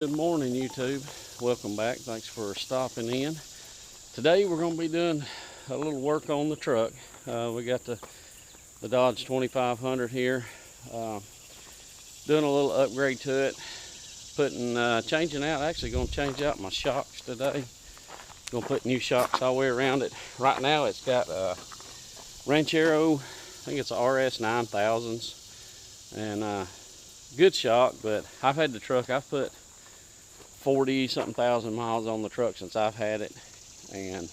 Good morning, YouTube. Welcome back. Thanks for stopping in. Today we're going to be doing a little work on the truck. We got the Dodge 2500 here. Doing a little upgrade to it. Changing out. Actually going to change out my shocks today. Going to put new shocks all the way around it. Right now it's got a Ranchero. I think it's a RS 9000s, and good shock. But I've had the truck. I've put 40-something thousand miles on the truck since I've had it, and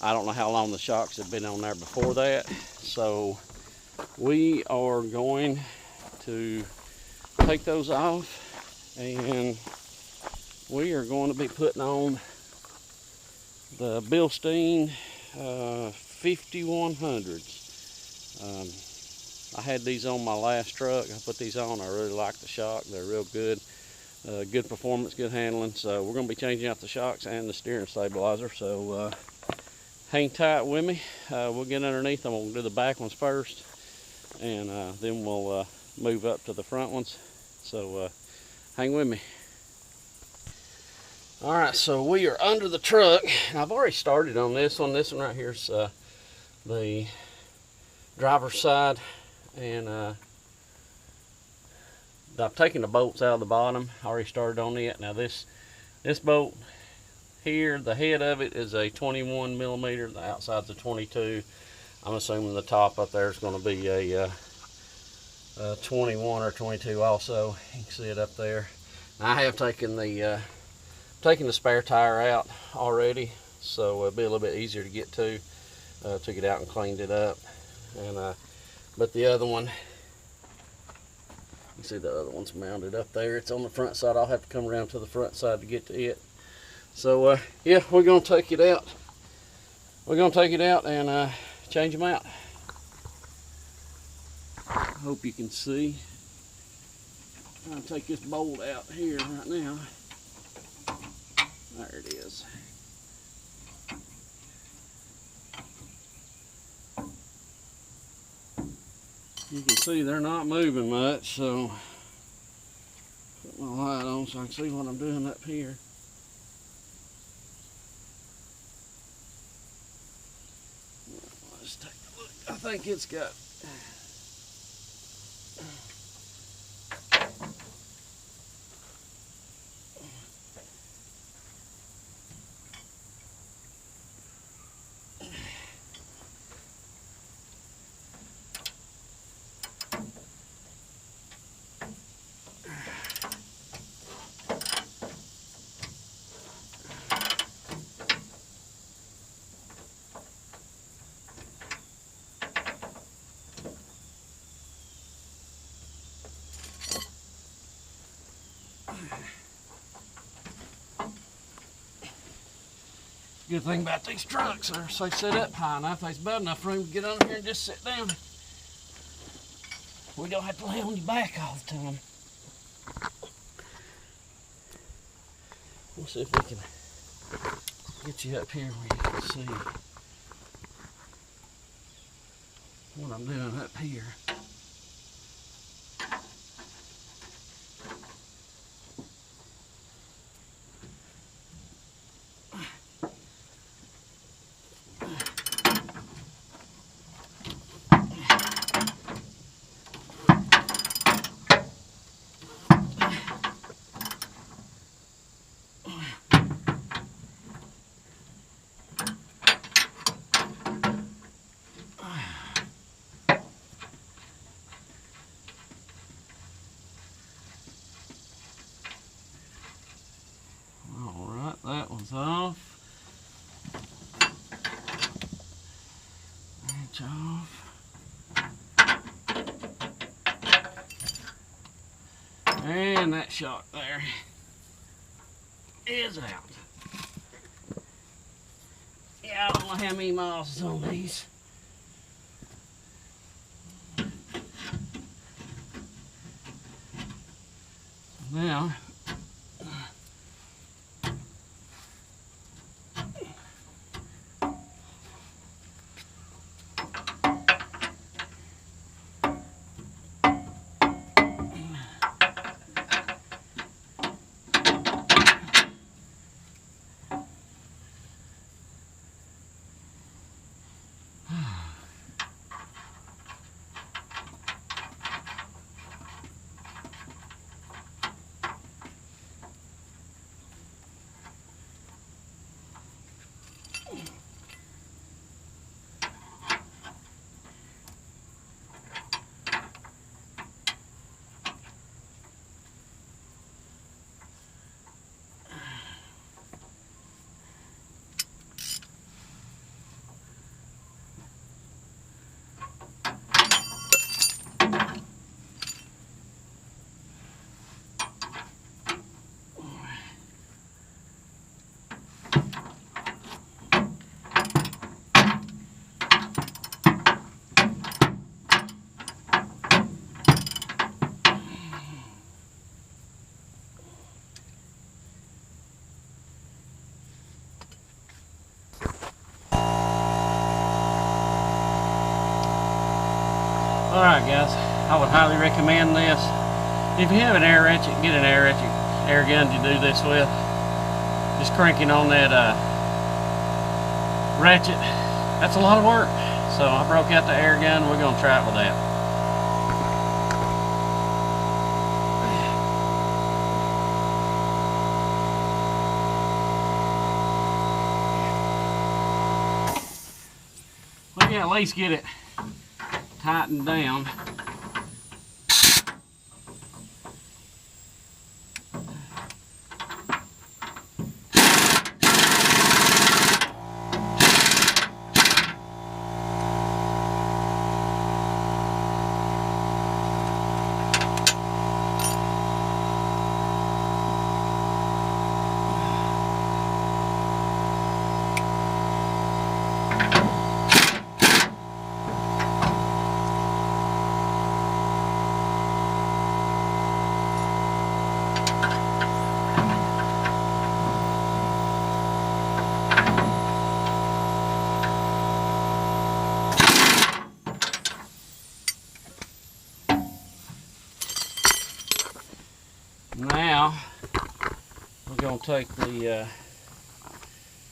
I don't know how long the shocks have been on there before that. So we are going to take those off, and we are going to be putting on the Bilstein 5100s. I had these on my last truck. I put these on. I really like the shock. They're real good. Good performance, good handling. So we're going to be changing out the shocks and the steering stabilizer. So hang tight with me. We'll get underneath. I'm going to do the back ones first, and then we'll move up to the front ones. So hang with me. All right, so we are under the truck. I've already started on this one. This one right here is the driver's side, and I've taken the bolts out of the bottom. I already started on it. Now this bolt here, the head of it is a 21 millimeter. The outside's a 22. I'm assuming the top up there is going to be a 21 or 22 also. You can see it up there. Now, I have taken the spare tire out already, so it'll be a little bit easier to get to. Took it out and cleaned it up, and but the other one. You see the other one's mounted up there. It's on the front side. I'll have to come around to the front side to get to it. So yeah, we're gonna take it out. We're gonna take it out and change them out. I hope you can see. I'm gonna take this bolt out here right now. There it is. You can see they're not moving much, so put my light on so I can see what I'm doing up here. Let's take a look. I think it's got good thing about these trucks, they're so set up high enough, there's about enough room to get under here and just sit down. We don't have to lay on your back all the time. We'll see if we can get you up here where you can see what I'm doing up here. That one's off. Wrench off. And that shock there is out. Yeah, I don't know how many miles is on these. Now, Alright guys, I would highly recommend this. If you have an air ratchet, get an air gun to do this with. Just cranking on that ratchet, that's a lot of work. So I broke out the air gun, we're going to try it with that. We can at least get it tightened down. Now we're going to take the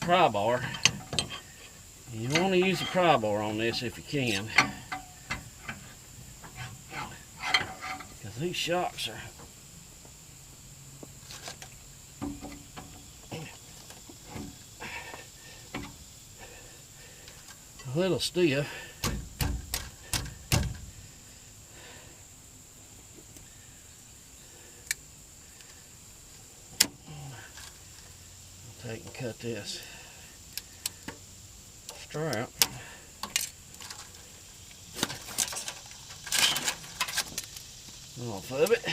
pry bar. You want to use the pry bar on this if you can, because these shocks are a little stiff. Take and cut this strap off of it.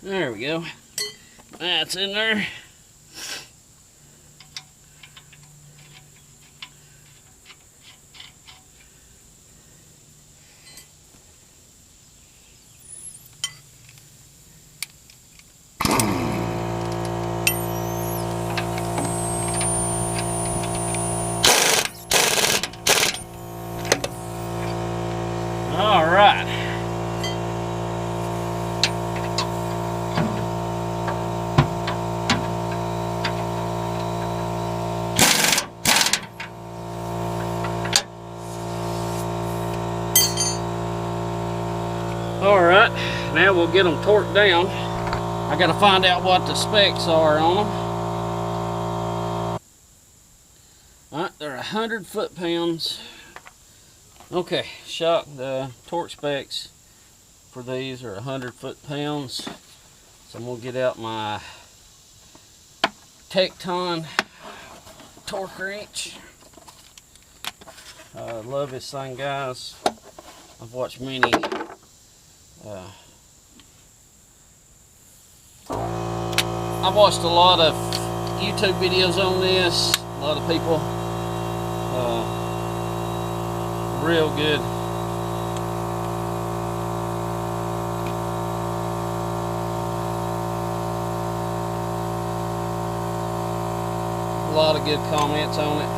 There we go. That's in there. All right. Alright, now we'll get them torqued down. I gotta find out what the specs are on them. Alright, they're 100 foot-pounds. Okay, the torque specs for these are 100 foot-pounds. So I'm gonna get out my Tecton torque wrench. I love this thing, guys. I've watched many I've watched a lot of YouTube videos on this. A lot of people, real good. A lot of good comments on it.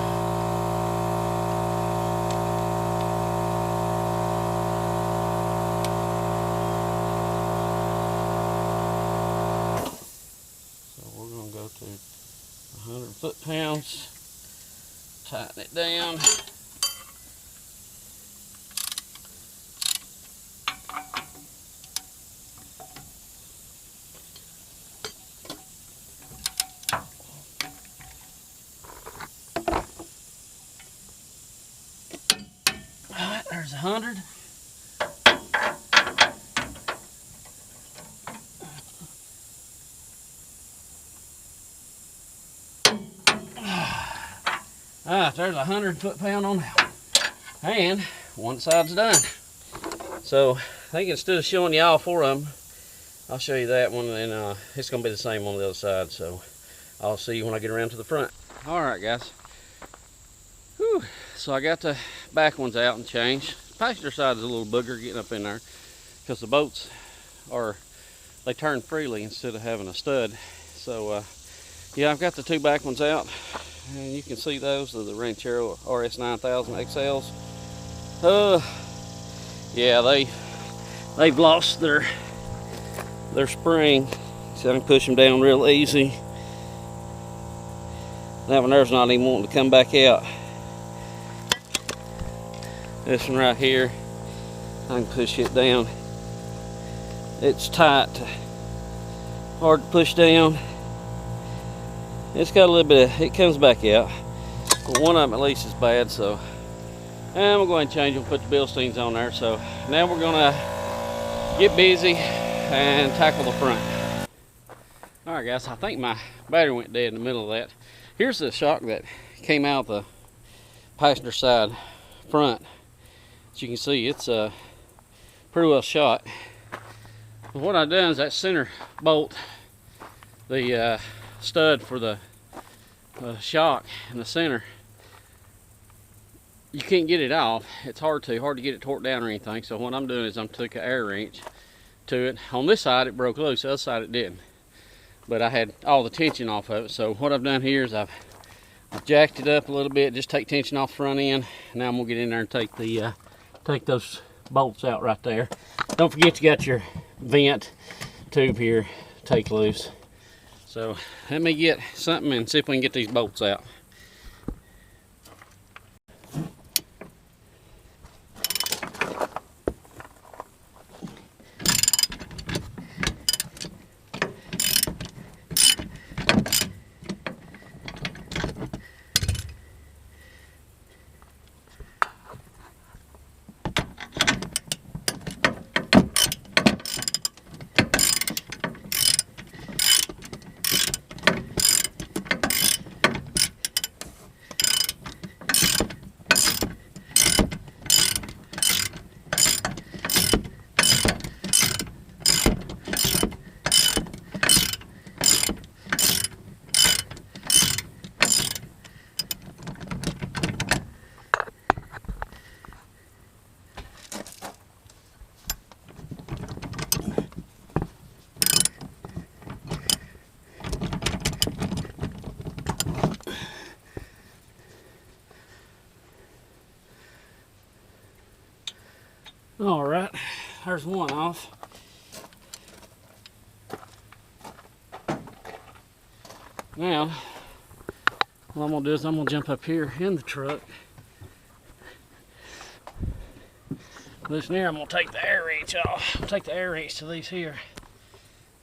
go to 100 foot-pounds. Tighten it down. Alright, there's 100. Alright, there's 100 foot-pound on that one. And one side's done. So I think instead of showing you all 4 of them, I'll show you that one, and it's going to be the same on the other side. So I'll see you when I get around to the front. Alright guys. Whew. So I got the back ones out and changed. The passenger side is a little booger getting up in there because the boats they turn freely instead of having a stud. So yeah, I've got the 2 back ones out, and you can see those are the Ranchero RS 9000 XLs. Yeah, they've lost their spring, so I can push them down real easy. That one there's not even wanting to come back out. This one right here, I can push it down. It's tight, hard to push down. It's got a little bit of, it comes back out. But one of them at least is bad, so. And I'm gonna go ahead and change them, put the Bilsteins on there. So now we're gonna get busy and tackle the front. All right guys, I think my battery went dead in the middle of that. Here's the shock that came out the passenger side front. As you can see, it's pretty well shot. But what I've done is that center bolt, the stud for the shock in the center, you can't get it off. It's hard to get it torqued down or anything. So what I'm doing is I'm took an air wrench to it. On this side it broke loose, the other side it didn't. But I had all the tension off of it. So what I've done here is I've jacked it up a little bit, just take tension off the front end. Now I'm gonna get in there and take the take those bolts out right there. Don't forget you got your vent tube here, take loose. So let me get something and see if we can get these bolts out. All right, there's one off. Now, what I'm gonna do is I'm gonna jump up here in the truck. This near, I'm gonna take the air wrench off. I'll take the air wrench to these here.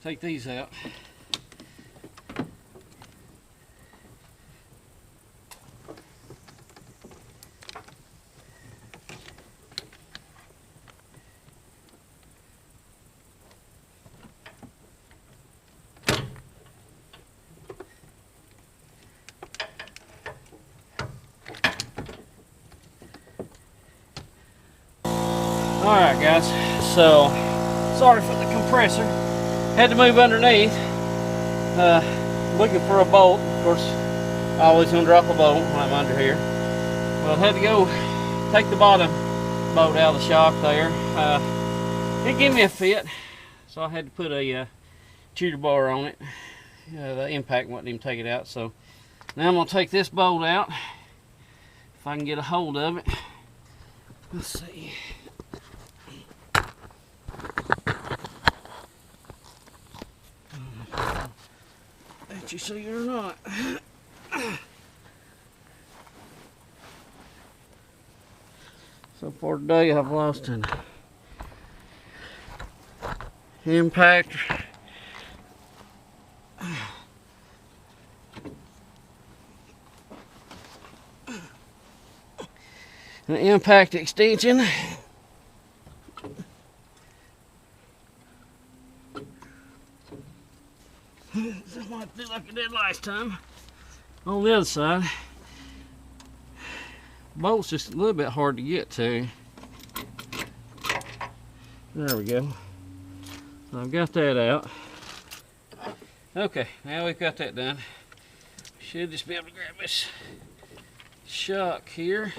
Take these out. Alright guys, so sorry for the compressor. Had to move underneath. Looking for a bolt. Of course, I always gonna drop a bolt when I'm under here. Well, I had to go take the bottom bolt out of the shock there. It gave me a fit, so I had to put a cheater bar on it. The impact wouldn't even take it out. So now I'm gonna take this bolt out if I can get a hold of it. Let's see. let you see it or not. So far today I've lost an impact, an impact extension, just like I did last time. On the other side, bolt's just a little bit hard to get to. There we go. So I've got that out. Okay, now we've got that done. Should just be able to grab this shock here.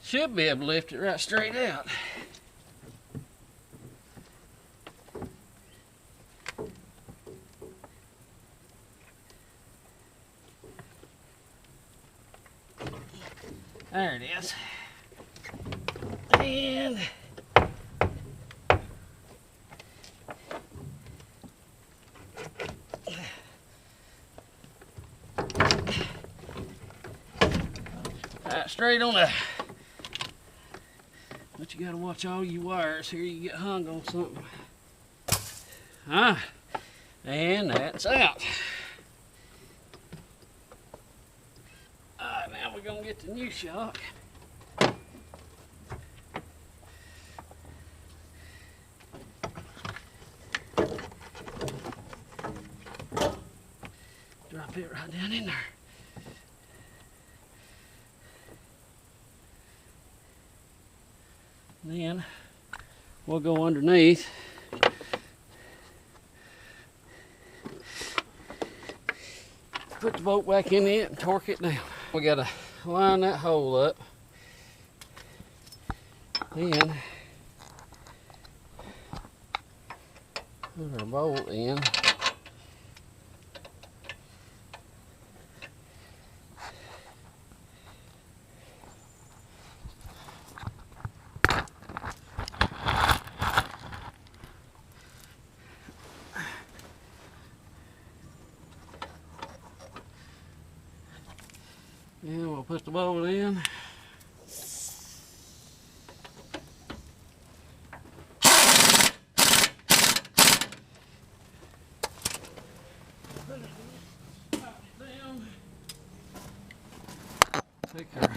Should be able to lift it right straight out. There it is. And straight on the. But you gotta watch all your wires here. You get hung on something. And that's out. Alright, now we're gonna get the new shock. Drop it right down in there. Then we'll go underneath. Put the bolt back in it and torque it down. We gotta line that hole up. Then put our bolt in. And we'll put the bolt in. Put it down. Take our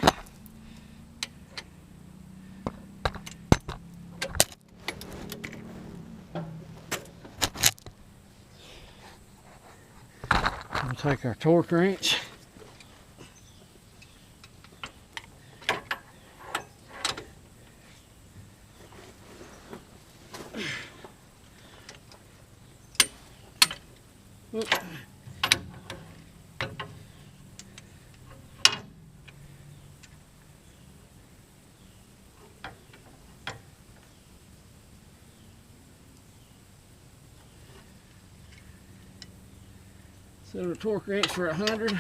we'll take our torque wrench. Set our torque wrench for 100.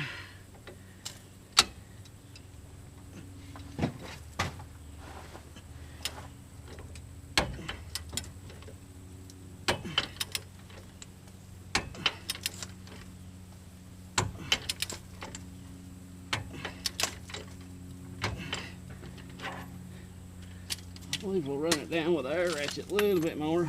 I believe we'll run it down with the air ratchet a little bit more.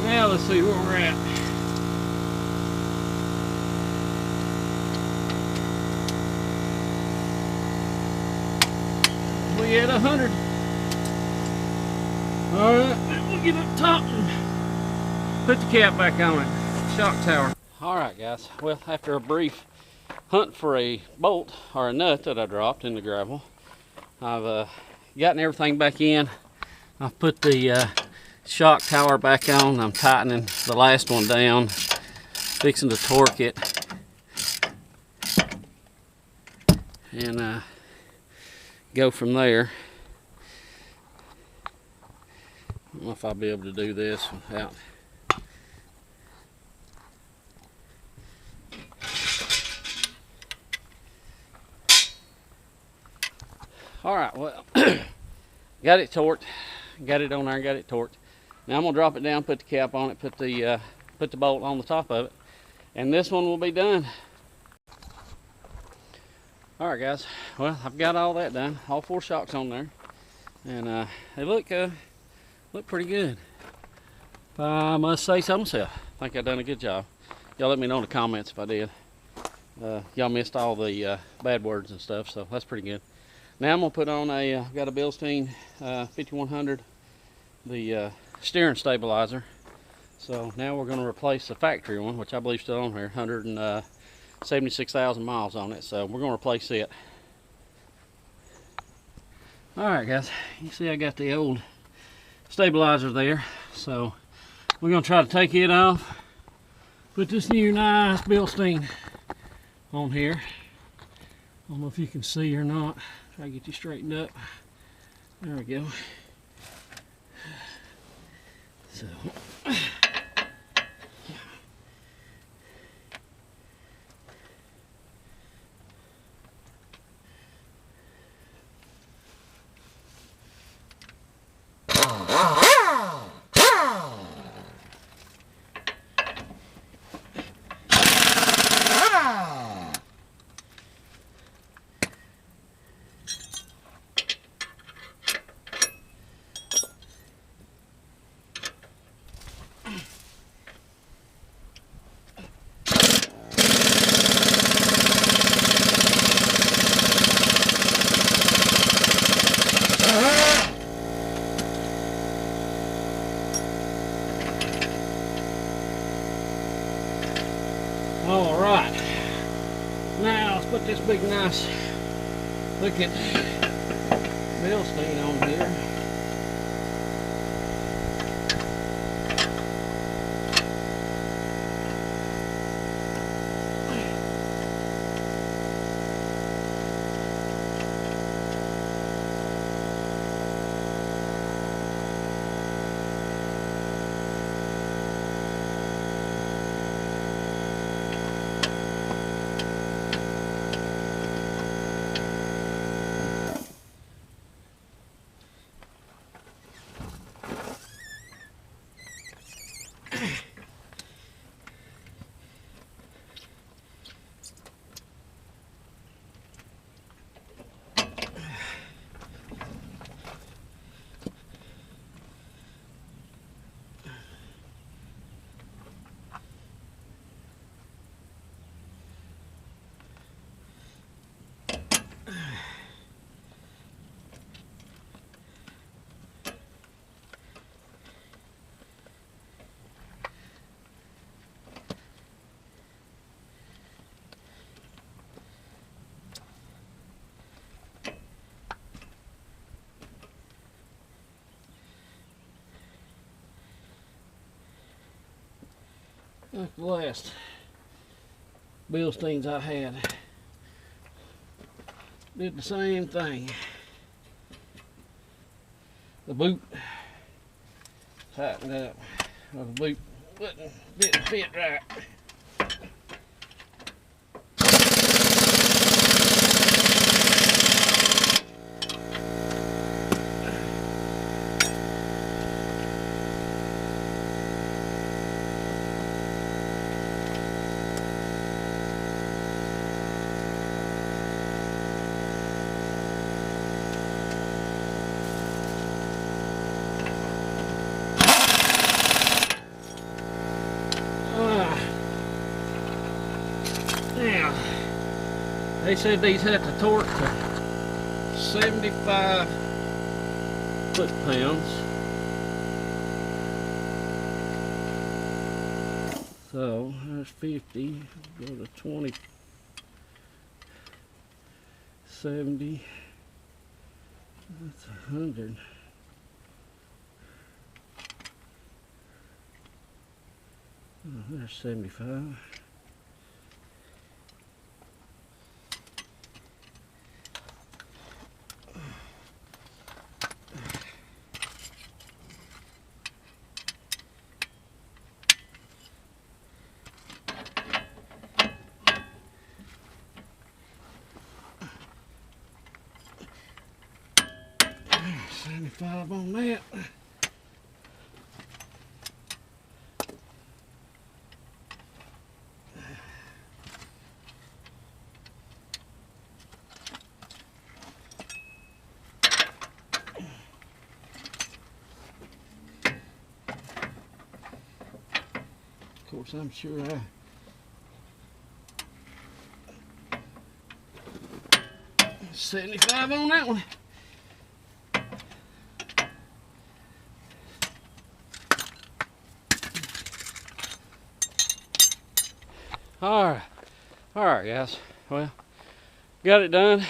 Now let's see where we're at. We at 100. Alright, we'll get up top and put the cap back on it. Shock tower. Alright guys, well after a brief hunt for a bolt or a nut that I dropped in the gravel, I've gotten everything back in. I've put the shock tower back on. I'm tightening the last one down, fixing to torque it, and go from there. I don't know if I'll be able to do this without. Alright, well, got it torqued, got it on there, got it torqued. Now I'm gonna drop it down, put the cap on it, put the bolt on the top of it, and this one will be done. Alright guys, well I've got all that done, all 4 shocks on there, and they look pretty good. I must say so myself. I think I've done a good job. Y'all let me know in the comments if I did. Y'all missed all the bad words and stuff, so that's pretty good. Now I'm gonna put on I've got a Bilstein 5100, the steering stabilizer. So now we're gonna replace the factory one, which I believe is still on here, 176,000 miles on it. So we're gonna replace it. All right, guys, you see I got the old stabilizer there. So we're gonna try to take it off, put this new nice Bilstein on here. I don't know if you can see or not. Try to get you straightened up. There we go. So all right, now let's put this big nice looking Bilstein on here. Like the last Bilsteins I had, did the same thing. The boot tightened up, or the boot didn't fit right. Now, they said these had to torque to 75 foot-pounds. So there's 50, go to 20, 70, that's 100. Oh, there's 75. $75 on that. Of course, I'm sure 75 on that one. All right, guys. Well, got it done,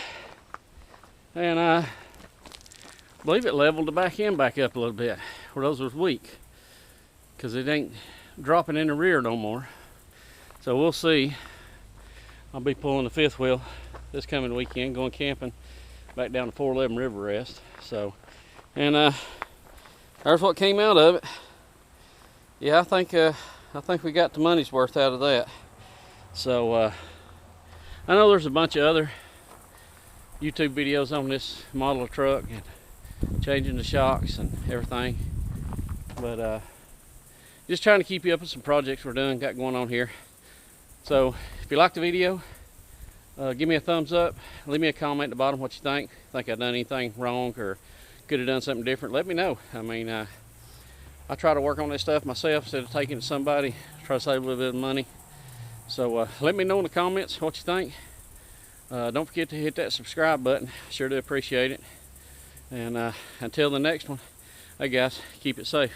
and I believe it leveled the back end back up a little bit where those was weak, because it ain't dropping in the rear no more. So we'll see. I'll be pulling the fifth wheel this coming weekend, going camping back down to 411 River Rest. So, and there's what came out of it. Yeah, I think we got the money's worth out of that. So I know there's a bunch of other YouTube videos on this model of truck and changing the shocks and everything, but just trying to keep you up with some projects we're doing, got going on here. So if you like the video, give me a thumbs up, leave me a comment at the bottom what you think I've done anything wrong or could have done something different. Let me know. I mean, I try to work on this stuff myself instead of taking it to somebody, try to save a little bit of money. So let me know in the comments what you think. Don't forget to hit that subscribe button. Sure do appreciate it. And until the next one, hey guys, keep it safe.